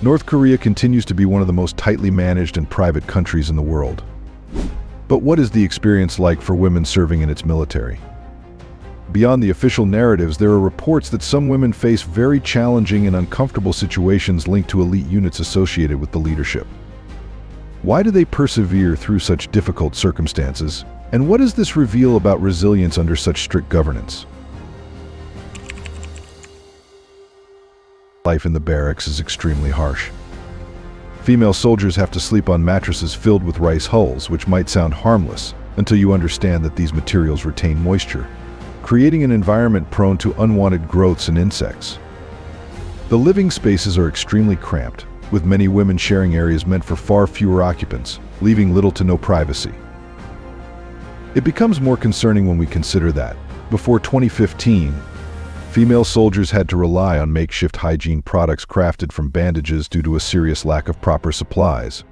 North Korea continues to be one of the most tightly managed and private countries in the world. But what is the experience like for women serving in its military? Beyond the official narratives, there are reports that some women face very challenging and uncomfortable situations linked to elite units associated with the leadership. Why do they persevere through such difficult circumstances? And what does this reveal about resilience under such strict governance? Life in the barracks is extremely harsh. Female soldiers have to sleep on mattresses filled with rice hulls, which might sound harmless until you understand that these materials retain moisture, creating an environment prone to unwanted growths and insects. The living spaces are extremely cramped, with many women sharing areas meant for far fewer occupants, leaving little to no privacy. It becomes more concerning when we consider that, before 2015, female soldiers had to rely on makeshift hygiene products crafted from bandages due to a serious lack of proper supplies.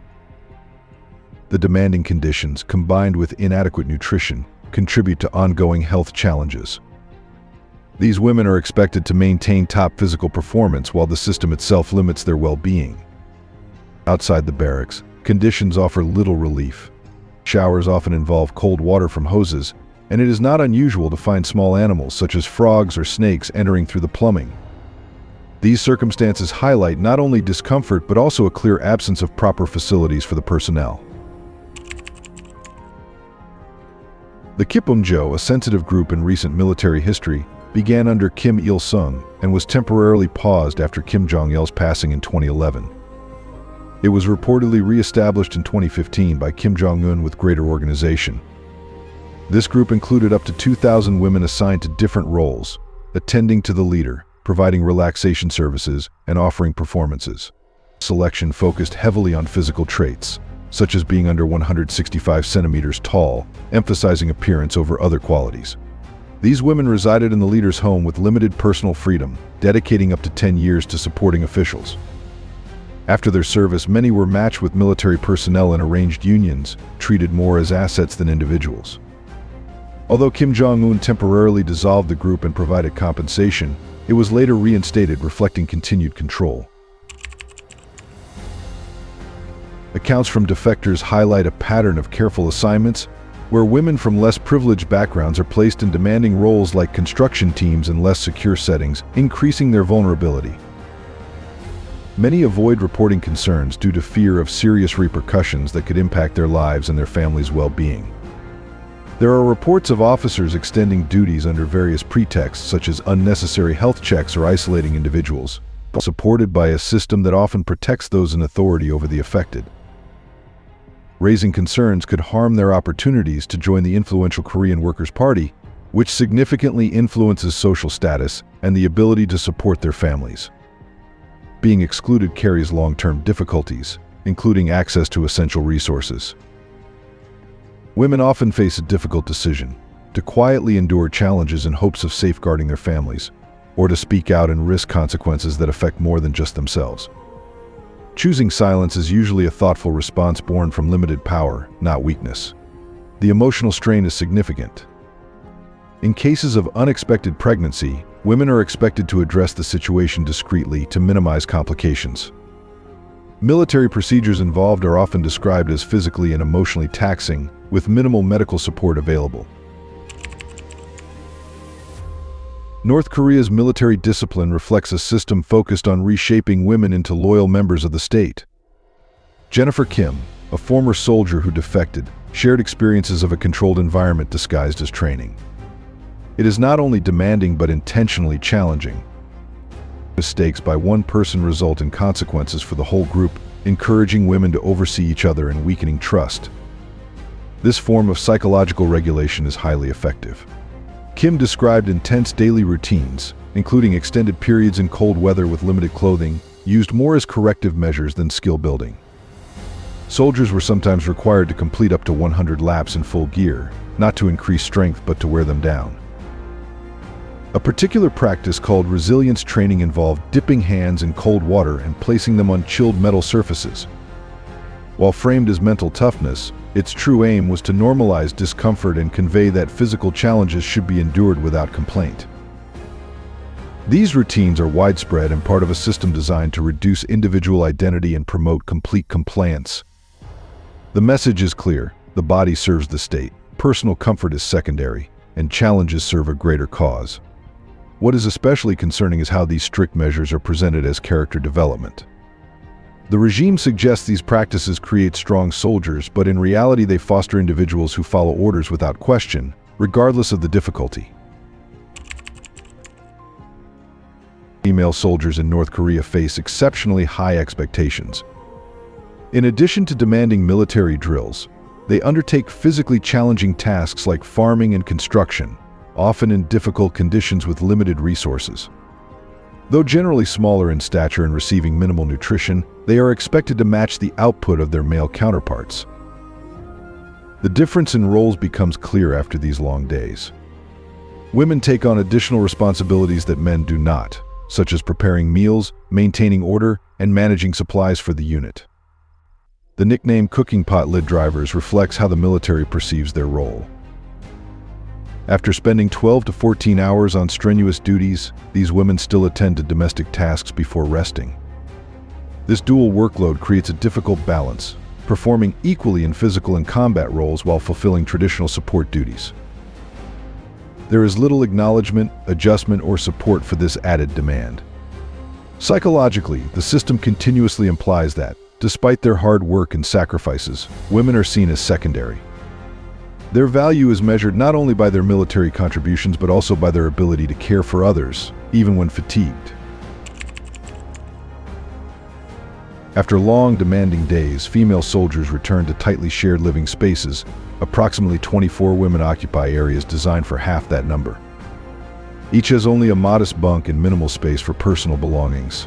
The demanding conditions, combined with inadequate nutrition, contribute to ongoing health challenges. These women are expected to maintain top physical performance while the system itself limits their well-being. Outside the barracks, conditions offer little relief. Showers often involve cold water from hoses, and it is not unusual to find small animals such as frogs or snakes entering through the plumbing. These circumstances highlight not only discomfort but also a clear absence of proper facilities for the personnel. The Kipumjo, a sensitive group in recent military history, began under Kim Il-sung and was temporarily paused after Kim Jong-il's passing in 2011. It was reportedly re-established in 2015 by Kim Jong-un with greater organization. This group included up to 2,000 women assigned to different roles, attending to the leader, providing relaxation services, and offering performances. Selection focused heavily on physical traits, such as being under 165 centimeters tall, emphasizing appearance over other qualities. These women resided in the leader's home with limited personal freedom, dedicating up to 10 years to supporting officials. After their service, many were matched with military personnel in arranged unions, treated more as assets than individuals. Although Kim Jong-un temporarily dissolved the group and provided compensation, it was later reinstated, reflecting continued control. Accounts from defectors highlight a pattern of careful assignments, where women from less privileged backgrounds are placed in demanding roles like construction teams in less secure settings, increasing their vulnerability. Many avoid reporting concerns due to fear of serious repercussions that could impact their lives and their families' well-being. There are reports of officers extending duties under various pretexts, such as unnecessary health checks or isolating individuals, supported by a system that often protects those in authority over the affected. Raising concerns could harm their opportunities to join the influential Korean Workers' Party, which significantly influences social status and the ability to support their families. Being excluded carries long-term difficulties, including access to essential resources. Women often face a difficult decision: to quietly endure challenges in hopes of safeguarding their families, or to speak out and risk consequences that affect more than just themselves. Choosing silence is usually a thoughtful response born from limited power, not weakness. The emotional strain is significant. In cases of unexpected pregnancy, women are expected to address the situation discreetly to minimize complications. Military procedures involved are often described as physically and emotionally taxing, with minimal medical support available. North Korea's military discipline reflects a system focused on reshaping women into loyal members of the state. Jennifer Kim, a former soldier who defected, shared experiences of a controlled environment disguised as training. It is not only demanding but intentionally challenging. Mistakes by one person result in consequences for the whole group, encouraging women to oversee each other and weakening trust. This form of psychological regulation is highly effective. Kim described intense daily routines, including extended periods in cold weather with limited clothing, used more as corrective measures than skill building. Soldiers were sometimes required to complete up to 100 laps in full gear, not to increase strength but to wear them down. A particular practice called resilience training involved dipping hands in cold water and placing them on chilled metal surfaces. While framed as mental toughness, its true aim was to normalize discomfort and convey that physical challenges should be endured without complaint. These routines are widespread and part of a system designed to reduce individual identity and promote complete compliance. The message is clear: the body serves the state, personal comfort is secondary, and challenges serve a greater cause. What is especially concerning is how these strict measures are presented as character development. The regime suggests these practices create strong soldiers, but in reality they foster individuals who follow orders without question, regardless of the difficulty. Female soldiers in North Korea face exceptionally high expectations. In addition to demanding military drills, they undertake physically challenging tasks like farming and construction, often in difficult conditions with limited resources. Though generally smaller in stature and receiving minimal nutrition, they are expected to match the output of their male counterparts. The difference in roles becomes clear after these long days. Women take on additional responsibilities that men do not, such as preparing meals, maintaining order, and managing supplies for the unit. The nickname cooking pot lid drivers reflects how the military perceives their role. After spending 12 to 14 hours on strenuous duties, these women still attend to domestic tasks before resting. This dual workload creates a difficult balance, performing equally in physical and combat roles while fulfilling traditional support duties. There is little acknowledgement, adjustment, or support for this added demand. Psychologically, the system continuously implies that, despite their hard work and sacrifices, women are seen as secondary. Their value is measured not only by their military contributions but also by their ability to care for others, even when fatigued. After long, demanding days, female soldiers return to tightly shared living spaces. Approximately 24 women occupy areas designed for half that number. Each has only a modest bunk and minimal space for personal belongings.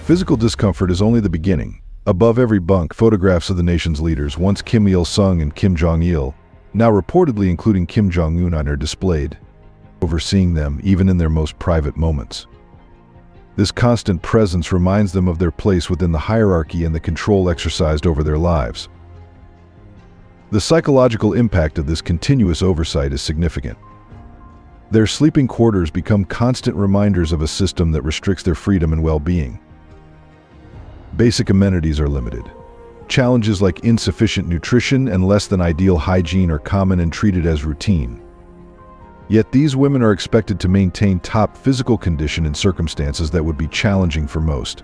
Physical discomfort is only the beginning. Above every bunk, photographs of the nation's leaders, once Kim Il-sung and Kim Jong-il, now reportedly including Kim Jong-un, are displayed, overseeing them even in their most private moments. This constant presence reminds them of their place within the hierarchy and the control exercised over their lives. The psychological impact of this continuous oversight is significant. Their sleeping quarters become constant reminders of a system that restricts their freedom and well-being. Basic amenities are limited. Challenges like insufficient nutrition and less than ideal hygiene are common and treated as routine. Yet these women are expected to maintain top physical condition in circumstances that would be challenging for most.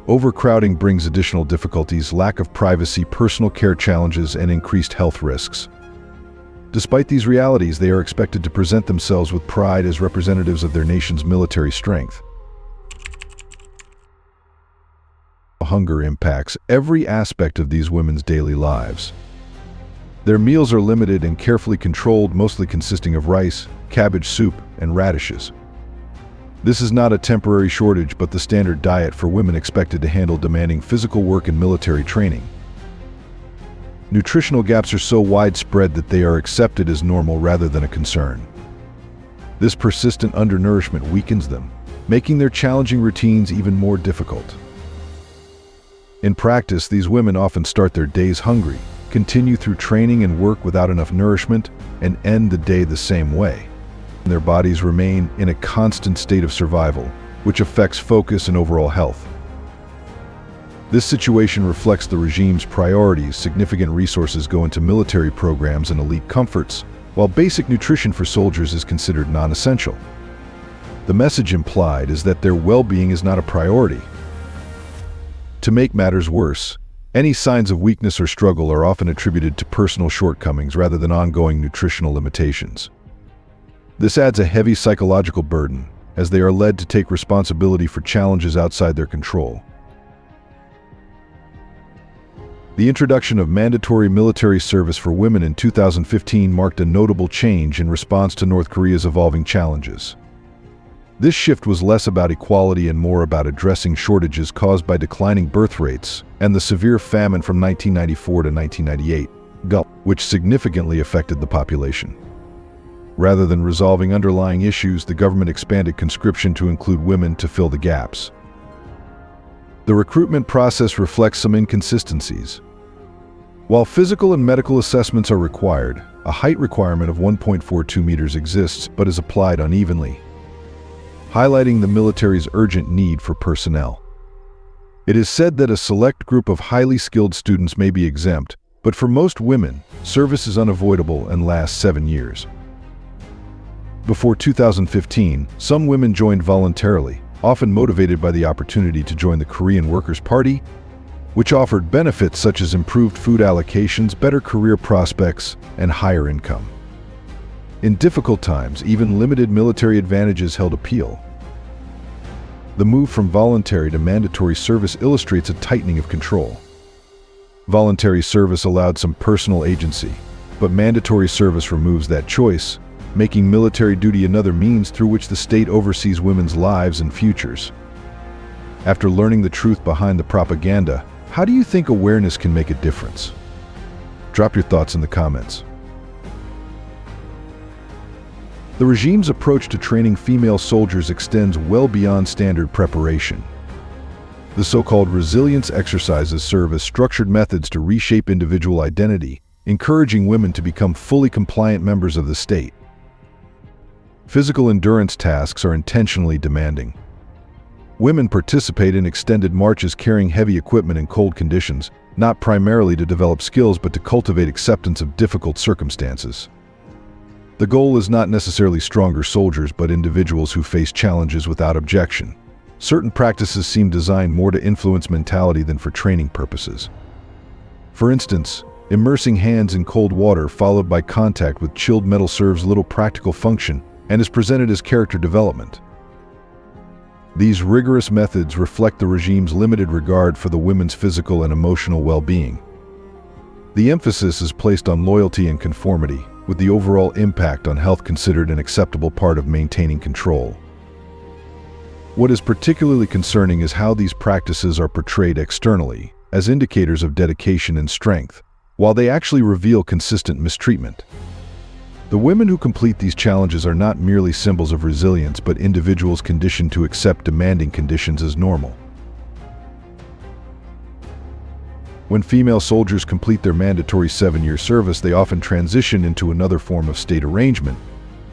Overcrowding brings additional difficulties, lack of privacy, personal care challenges, and increased health risks. Despite these realities, they are expected to present themselves with pride as representatives of their nation's military strength. Hunger impacts every aspect of these women's daily lives. Their meals are limited and carefully controlled, mostly consisting of rice, cabbage soup, and radishes. This is not a temporary shortage, but the standard diet for women expected to handle demanding physical work and military training. Nutritional gaps are so widespread that they are accepted as normal rather than a concern. This persistent undernourishment weakens them, making their challenging routines even more difficult. In practice, these women often start their days hungry, continue through training and work without enough nourishment, and end the day the same way. Their bodies remain in a constant state of survival, which affects focus and overall health. This situation reflects the regime's priorities. Significant resources go into military programs and elite comforts, while basic nutrition for soldiers is considered non-essential. The message implied is that their well-being is not a priority. To make matters worse, any signs of weakness or struggle are often attributed to personal shortcomings rather than ongoing nutritional limitations. This adds a heavy psychological burden, as they are led to take responsibility for challenges outside their control. The introduction of mandatory military service for women in 2015 marked a notable change in response to North Korea's evolving challenges. This shift was less about equality and more about addressing shortages caused by declining birth rates and the severe famine from 1994 to 1998, which significantly affected the population. Rather than resolving underlying issues, the government expanded conscription to include women to fill the gaps. The recruitment process reflects some inconsistencies. While physical and medical assessments are required, a height requirement of 1.42 meters exists but is applied unevenly, highlighting the military's urgent need for personnel. It is said that a select group of highly skilled students may be exempt, but for most women, service is unavoidable and lasts 7 years. Before 2015, some women joined voluntarily, often motivated by the opportunity to join the Korean Workers' Party, which offered benefits such as improved food allocations, better career prospects, and higher income. In difficult times, even limited military advantages held appeal. The move from voluntary to mandatory service illustrates a tightening of control. Voluntary service allowed some personal agency, but mandatory service removes that choice, making military duty another means through which the state oversees women's lives and futures. After learning the truth behind the propaganda, how do you think awareness can make a difference? Drop your thoughts in the comments. The regime's approach to training female soldiers extends well beyond standard preparation. The so-called resilience exercises serve as structured methods to reshape individual identity, encouraging women to become fully compliant members of the state. Physical endurance tasks are intentionally demanding. Women participate in extended marches carrying heavy equipment in cold conditions, not primarily to develop skills but to cultivate acceptance of difficult circumstances. The goal is not necessarily stronger soldiers but individuals who face challenges without objection. Certain practices seem designed more to influence mentality than for training purposes. For instance, immersing hands in cold water followed by contact with chilled metal serves little practical function and is presented as character development. These rigorous methods reflect the regime's limited regard for the women's physical and emotional well-being. The emphasis is placed on loyalty and conformity, with the overall impact on health considered an acceptable part of maintaining control. What is particularly concerning is how these practices are portrayed externally, as indicators of dedication and strength, while they actually reveal consistent mistreatment. The women who complete these challenges are not merely symbols of resilience but individuals conditioned to accept demanding conditions as normal. When female soldiers complete their mandatory 7-year service, they often transition into another form of state arrangement.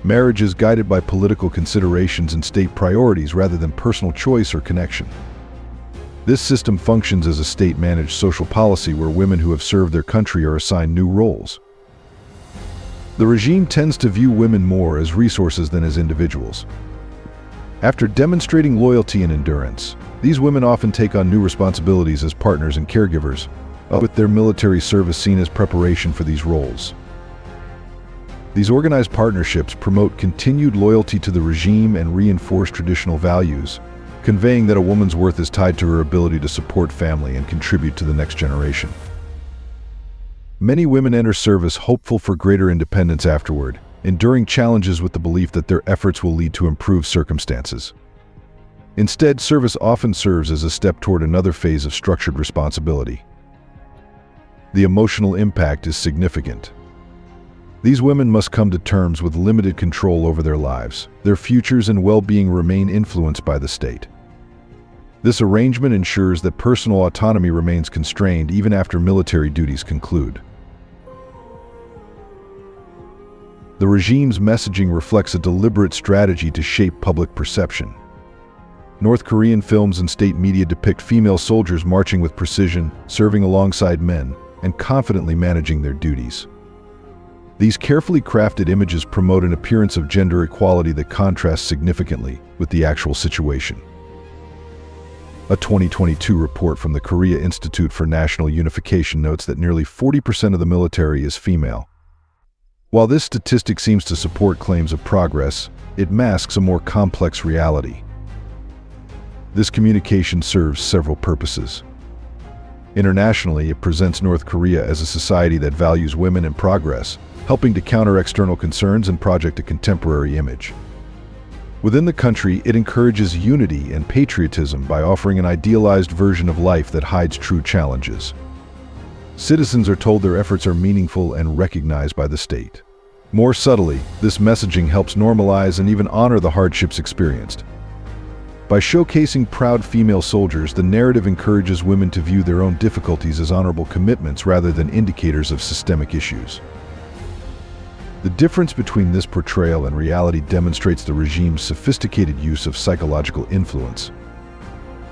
Marriage is guided by political considerations and state priorities rather than personal choice or connection. This system functions as a state-managed social policy where women who have served their country are assigned new roles. The regime tends to view women more as resources than as individuals. After demonstrating loyalty and endurance, these women often take on new responsibilities as partners and caregivers, with their military service seen as preparation for these roles. These organized partnerships promote continued loyalty to the regime and reinforce traditional values, conveying that a woman's worth is tied to her ability to support family and contribute to the next generation. Many women enter service hopeful for greater independence afterward, enduring challenges with the belief that their efforts will lead to improved circumstances. Instead, service often serves as a step toward another phase of structured responsibility. The emotional impact is significant. These women must come to terms with limited control over their lives. Their futures and well-being remain influenced by the state. This arrangement ensures that personal autonomy remains constrained even after military duties conclude. The regime's messaging reflects a deliberate strategy to shape public perception. North Korean films and state media depict female soldiers marching with precision, serving alongside men, and confidently managing their duties. These carefully crafted images promote an appearance of gender equality that contrasts significantly with the actual situation. A 2022 report from the Korea Institute for National Unification notes that nearly 40% of the military is female. While this statistic seems to support claims of progress, it masks a more complex reality. This communication serves several purposes. Internationally, it presents North Korea as a society that values women and progress, helping to counter external concerns and project a contemporary image. Within the country, it encourages unity and patriotism by offering an idealized version of life that hides true challenges. Citizens are told their efforts are meaningful and recognized by the state. More subtly, this messaging helps normalize and even honor the hardships experienced. By showcasing proud female soldiers, the narrative encourages women to view their own difficulties as honorable commitments rather than indicators of systemic issues. The difference between this portrayal and reality demonstrates the regime's sophisticated use of psychological influence.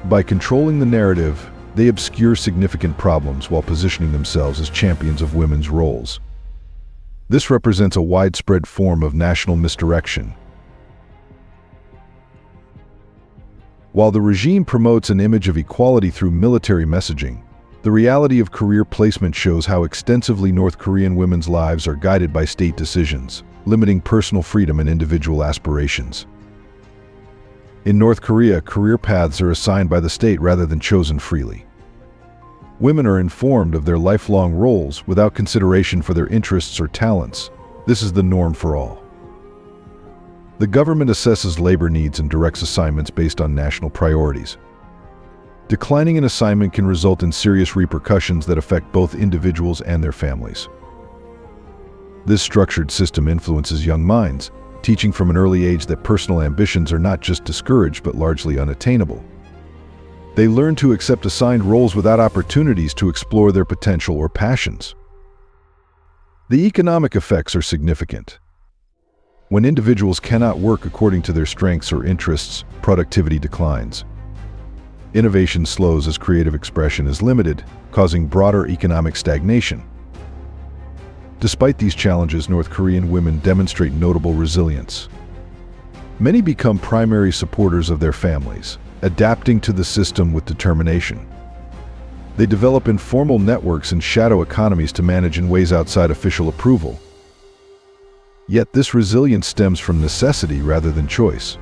By controlling the narrative, they obscure significant problems while positioning themselves as champions of women's roles. This represents a widespread form of national misdirection. While the regime promotes an image of equality through military messaging, the reality of career placement shows how extensively North Korean women's lives are guided by state decisions, limiting personal freedom and individual aspirations. In North Korea, career paths are assigned by the state rather than chosen freely. Women are informed of their lifelong roles without consideration for their interests or talents. This is the norm for all. The government assesses labor needs and directs assignments based on national priorities. Declining an assignment can result in serious repercussions that affect both individuals and their families. This structured system influences young minds, teaching from an early age that personal ambitions are not just discouraged but largely unattainable. They learn to accept assigned roles without opportunities to explore their potential or passions. The economic effects are significant. When individuals cannot work according to their strengths or interests, productivity declines. Innovation slows as creative expression is limited, causing broader economic stagnation. Despite these challenges, North Korean women demonstrate notable resilience. Many become primary supporters of their families, adapting to the system with determination. They develop informal networks and shadow economies to manage in ways outside official approval. Yet this resilience stems from necessity rather than choice.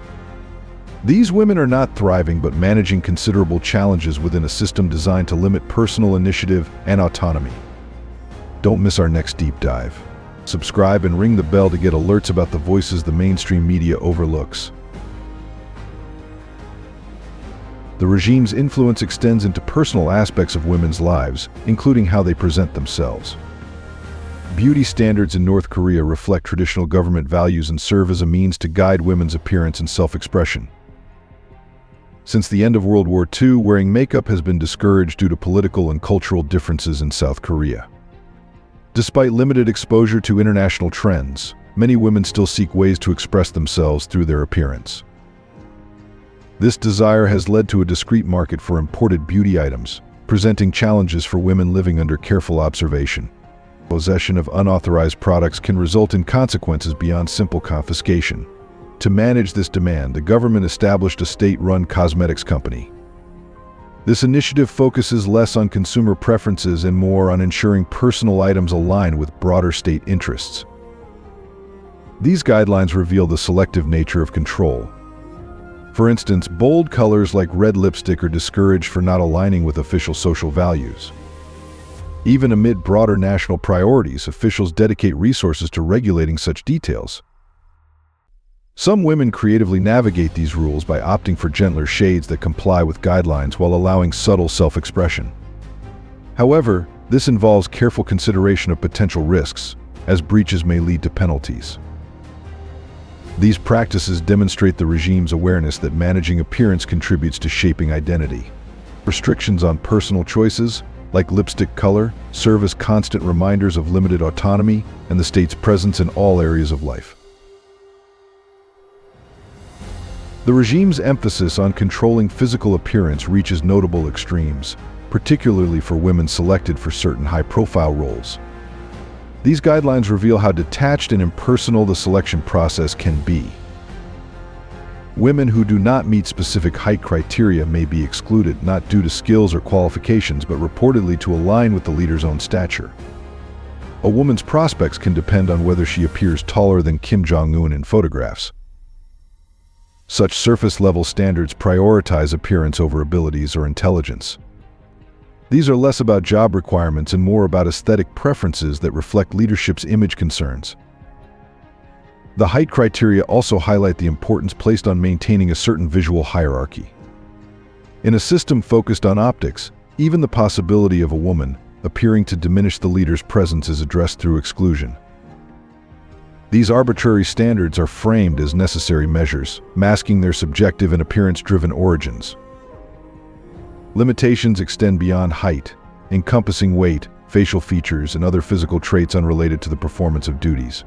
These women are not thriving but managing considerable challenges within a system designed to limit personal initiative and autonomy. Don't miss our next deep dive. Subscribe and ring the bell to get alerts about the voices the mainstream media overlooks. The regime's influence extends into personal aspects of women's lives, including how they present themselves. Beauty standards in North Korea reflect traditional government values and serve as a means to guide women's appearance and self-expression. Since the end of World War II, wearing makeup has been discouraged due to political and cultural differences in South Korea. Despite limited exposure to international trends, many women still seek ways to express themselves through their appearance. This desire has led to a discrete market for imported beauty items, presenting challenges for women living under careful observation. Possession of unauthorized products can result in consequences beyond simple confiscation. To manage this demand, the government established a state-run cosmetics company. This initiative focuses less on consumer preferences and more on ensuring personal items align with broader state interests. These guidelines reveal the selective nature of control. For instance, bold colors like red lipstick are discouraged for not aligning with official social values. Even amid broader national priorities, officials dedicate resources to regulating such details. Some women creatively navigate these rules by opting for gentler shades that comply with guidelines while allowing subtle self-expression. However, this involves careful consideration of potential risks, as breaches may lead to penalties. These practices demonstrate the regime's awareness that managing appearance contributes to shaping identity. Restrictions on personal choices, like lipstick color, serve as constant reminders of limited autonomy and the state's presence in all areas of life. The regime's emphasis on controlling physical appearance reaches notable extremes, particularly for women selected for certain high-profile roles. These guidelines reveal how detached and impersonal the selection process can be. Women who do not meet specific height criteria may be excluded, not due to skills or qualifications, but reportedly to align with the leader's own stature. A woman's prospects can depend on whether she appears taller than Kim Jong-un in photographs. Such surface-level standards prioritize appearance over abilities or intelligence. These are less about job requirements and more about aesthetic preferences that reflect leadership's image concerns. The height criteria also highlight the importance placed on maintaining a certain visual hierarchy. In a system focused on optics, even the possibility of a woman appearing to diminish the leader's presence is addressed through exclusion. These arbitrary standards are framed as necessary measures, masking their subjective and appearance-driven origins. Limitations extend beyond height, encompassing weight, facial features, and other physical traits unrelated to the performance of duties.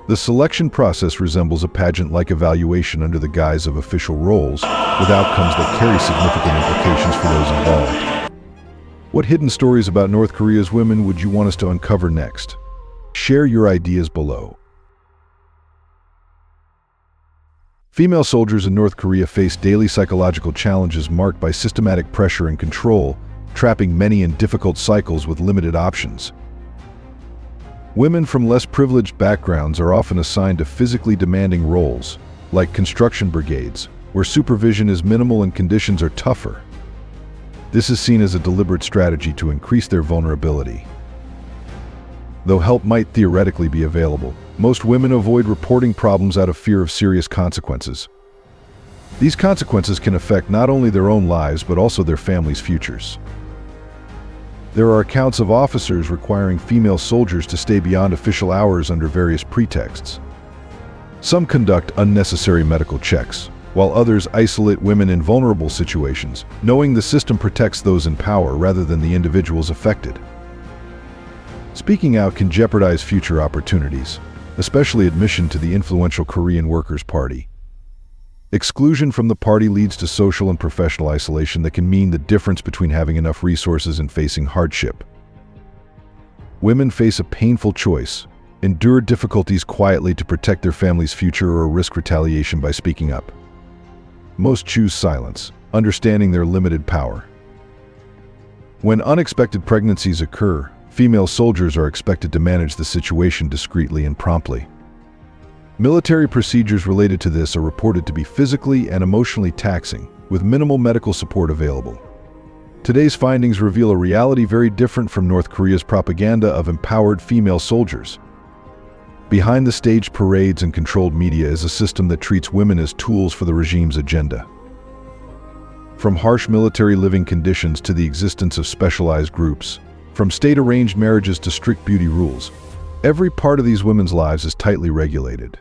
The selection process resembles a pageant-like evaluation under the guise of official roles, with outcomes that carry significant implications for those involved. What hidden stories about North Korea's women would you want us to uncover next? Share your ideas below. Female soldiers in North Korea face daily psychological challenges marked by systematic pressure and control, trapping many in difficult cycles with limited options. Women from less privileged backgrounds are often assigned to physically demanding roles, like construction brigades, where supervision is minimal and conditions are tougher. This is seen as a deliberate strategy to increase their vulnerability. Though help might theoretically be available, most women avoid reporting problems out of fear of serious consequences. These consequences can affect not only their own lives but also their families' futures. There are accounts of officers requiring female soldiers to stay beyond official hours under various pretexts. Some conduct unnecessary medical checks, while others isolate women in vulnerable situations, knowing the system protects those in power rather than the individuals affected. Speaking out can jeopardize future opportunities, especially admission to the influential Korean Workers' Party. Exclusion from the party leads to social and professional isolation that can mean the difference between having enough resources and facing hardship. Women face a painful choice: endure difficulties quietly to protect their family's future or risk retaliation by speaking up. Most choose silence, understanding their limited power. When unexpected pregnancies occur, female soldiers are expected to manage the situation discreetly and promptly. Military procedures related to this are reported to be physically and emotionally taxing, with minimal medical support available. Today's findings reveal a reality very different from North Korea's propaganda of empowered female soldiers. Behind the staged parades and controlled media is a system that treats women as tools for the regime's agenda. From harsh military living conditions to the existence of specialized groups, from state-arranged marriages to strict beauty rules, every part of these women's lives is tightly regulated.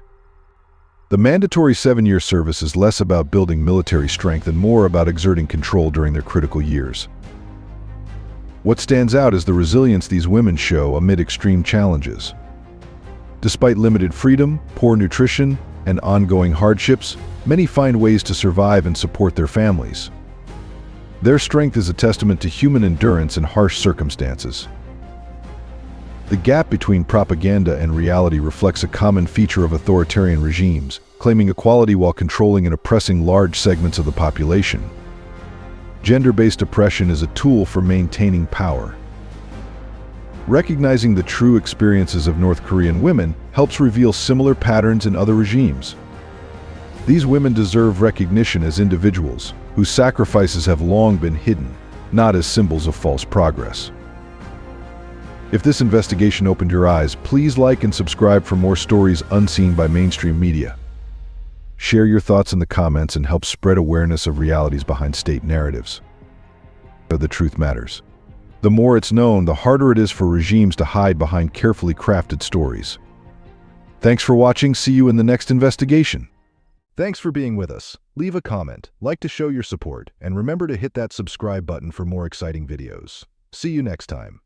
The mandatory 7-year service is less about building military strength and more about exerting control during their critical years. What stands out is the resilience these women show amid extreme challenges. Despite limited freedom, poor nutrition, and ongoing hardships, many find ways to survive and support their families. Their strength is a testament to human endurance in harsh circumstances. The gap between propaganda and reality reflects a common feature of authoritarian regimes, claiming equality while controlling and oppressing large segments of the population. Gender-based oppression is a tool for maintaining power. Recognizing the true experiences of North Korean women helps reveal similar patterns in other regimes. These women deserve recognition as individuals, whose sacrifices have long been hidden, not as symbols of false progress. If this investigation opened your eyes, please like and subscribe for more stories unseen by mainstream media. Share your thoughts in the comments and help spread awareness of realities behind state narratives. The truth matters. The more it's known, the harder it is for regimes to hide behind carefully crafted stories. Thanks for watching. See you in the next investigation. Thanks for being with us. Leave a comment, like to show your support, and remember to hit that subscribe button for more exciting videos. See you next time.